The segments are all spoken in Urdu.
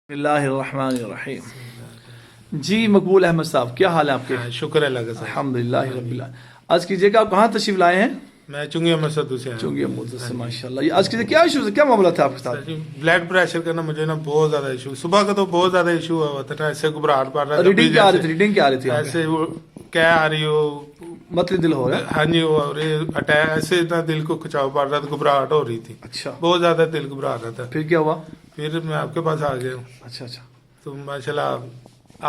بسم اللہ الرحمن الرحیم. جی مقبول احمد صاحب، کیا حال ہے آپ کے؟ شکر اللہ کا صاحب. الحمدللہ رب العالمین. آج کیجیے گا، آپ کہاں تشریف لائے ہیں؟ میں چنگی احمد صدو سے آیا. چونگی احمد سے، ماشاء اللہ. یہ آج کیجیے، کیا ایشو ہے، کیا معاملہ تھا آپ کے ساتھ؟ بلڈ پریشر کا نا مجھے نا بہت زیادہ ایشو، صبح کا تو بہت زیادہ ایشو ہوا تھا. ایسے گھبراہٹ پڑ رہا تھا. ریڈنگ کیا آ رہی تھی؟ ریڈنگ کیا آ رہی تھی؟ ایسے کیا آ رہی ہو، مطلب دل ہو رہا ہے؟ ہاں جی، اور اٹیک ایسے نا دل کو کھچاؤ پڑ رہا تھا، گھبراہٹ ہو رہی تھی. اچھا، بہت زیادہ دل گھبرا رہا تھا. پھر کیا ہوا؟ پھر میں آپ کے پاس آ گیا ہوں. اچھا اچھا، تو ماشاء اللہ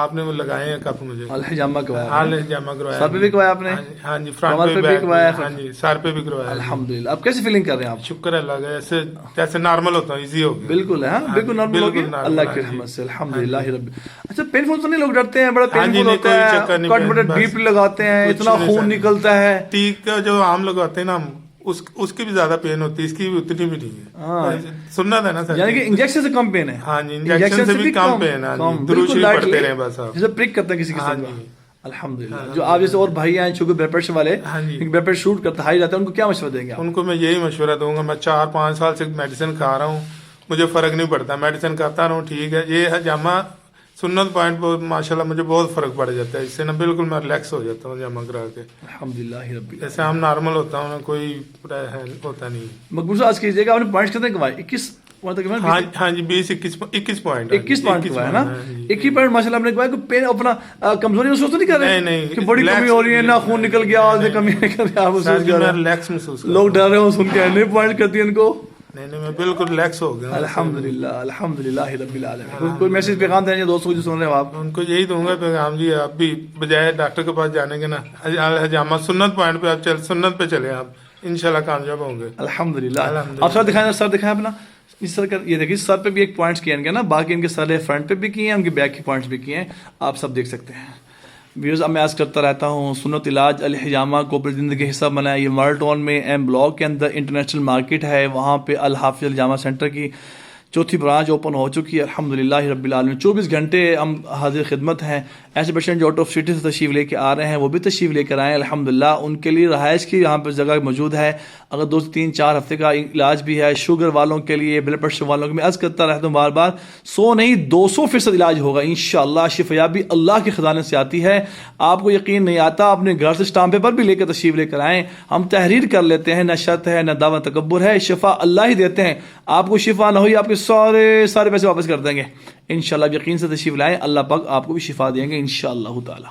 آپ نے وہ لگائے ہیں کپ مجھے. الحجامہ کروایا؟ حال جامع کروایا. سر پہ بھی کروایا آپ نے؟ ہاں جی، کمر فرنٹ پہ پہ بھی کروایا؟ ہاں جی، سر پہ بھی کروایا. الحمدللہ. آپ کیسی فیلنگ کر رہے ہیں آپ؟ شکر اللہ کا، ایسے جیسے نارمل ہوتا ہوں، ایزی ہو گیا. بالکل ہے، ہاں بالکل نارمل ہو گیا اللہ کی رحمت سے. الحمدللہ رب. اچھا، پین فل تو نہیں؟ لوگ ڈرتے ہیں، بڑا پین فل ہوتا ہے، کٹ بٹا ڈیپ لگاتے ہیں، اتنا خون نکلتا ہے. ٹیک کا جو عام لگاتے ہیں نا، اس کی بھی زیادہ پین ہوتی ہے، اس کی بھی اتنی بھی نہیں ہے. سننا تھا نا سر، یعنی کہ انجیکشن سے کم پین ہے؟ ہاں جی، انجیکشن سے بھی کم پین ہے. درود شریف پڑھتے رہے بس آپ. جیسے پرک کرتے ہیں کسی کے ساتھ. الحمدللہ. جو آپ جیسے اور بھائی ہیں چونکہ بلڈ پریشر والے، بلڈ پریشر شوٹ کرتا ہائی جاتا ہے، ان کو کیا مشورہ دیں گے آپ؟ ان کو میں یہی مشورہ دوں گا. میں 4-5 سال سے میڈیسن کھا رہا ہوں، مجھے فرق نہیں پڑتا. میڈیسن کھاتا رہا ہوں، ٹھیک ہے. یہ حجامہ سنت پوائنٹ پر ماشاء اللہ مجھے بہت فرق پڑ جاتا ہے. اس سے نا بالکل میں ریلیکس ہو جاتا ہوں جمع کرا کے. الحمدللہ رب العالمین. جیسے ہم نارمل ہوتا ہوں نا، کوئی ہوتا نہیں. مقبول صاحب آج کیجیے گا، آپ نے پوائنٹس کتنے کمائے؟ 21 ہاں جی، 21 پوائنٹ. 21 پوائنٹ کمائے نا؟ 21 پوائنٹ ماشاء اللہ آپ نے کمائے. کوئی پین اپنا کمزوری محسوس تو نہیں کر رہے؟ نہیں کہ بڑی کمی ہو رہی ہے، نہ خون نکل گیا، آواز میں کمی نکل گیا، آپ محسوس کر رہے ہیں؟ ریلیکس محسوس. لوگ ڈر رہے ہوں سن کے، نہیں پوائنٹ کرتی ہیں ان کو. نہیں، میں بالکل ریلیکس ہو گیا. الحمدللہ الحمدللہ رب العالمین. کوئی میسج پیغام دینا دوستوں کو جو سن رہے ہیں آپ؟ ان کو یہی دوں گا پیغام جی، آپ بھی بجائے ڈاکٹر کے پاس جانے کے نا، حجامہ سنت پوائنٹ پہ آپ سنت پہ چلیں، آپ انشاءاللہ کامیاب ہوں گے. الحمدللہ. آپ سر دکھائیں، سر دکھائیں اپنا. اس سر کا یہ دیکھیے، سر پہ بھی ایک پوائنٹس کیے ہیں نا، باقی ان کے سر فرنٹ پہ بھی کیے ہیں، ان کے بیک کے پوائنٹس بھی کیے ہیں، آپ سب دیکھ سکتے ہیں. ویوز اب میں عرض کرتا رہتا ہوں، سنت علاج الحجامہ کو اپنی زندگی کا حصہ بنائیں. یہ مال ٹاؤن میں ایم بلاک کے اندر انٹرنیشنل مارکیٹ ہے، وہاں پہ الحافظ الجامہ سینٹر کی 4تھی برانچ اوپن ہو چکی ہے. الحمدللہ رب العالمین. 24 گھنٹے ہم حاضر خدمت ہیں. ایسے پیشنٹ جو آؤٹ آف سٹی سے تشریف لے کے آ رہے ہیں، وہ بھی تشریف لے کر آئیں. الحمدللہ ان کے لیے رہائش کی یہاں پہ جگہ موجود ہے. اگر 2 سے 3-4 ہفتے کا علاج بھی ہے. شوگر والوں کے لیے، بلڈ پریشر والوں کے، میں عرض کرتا رہتا ہوں بار بار، 100 نہیں 200% علاج ہوگا انشاءاللہ. شفایابی اللہ کے خزانے سے آتی ہے. آپ کو یقین نہیں آتا، اپنے گھر سے اسٹامپ پیپر بھی لے کے تشریف لے کر آئیں. ہم تحریر کر لیتے ہیں، نہ شرط ہے نہ دعویٰ تکبر ہے. شفا اللہ ہی دیتے ہیں. آپ کو شفا نہ ہوئی، آپ کے سارے پیسے واپس کر دیں گے انشاءاللہ. یقین سے تشریف لائیں، اللہ پاک آپ کو بھی شفا دیں گے انشاءاللہ تعالی.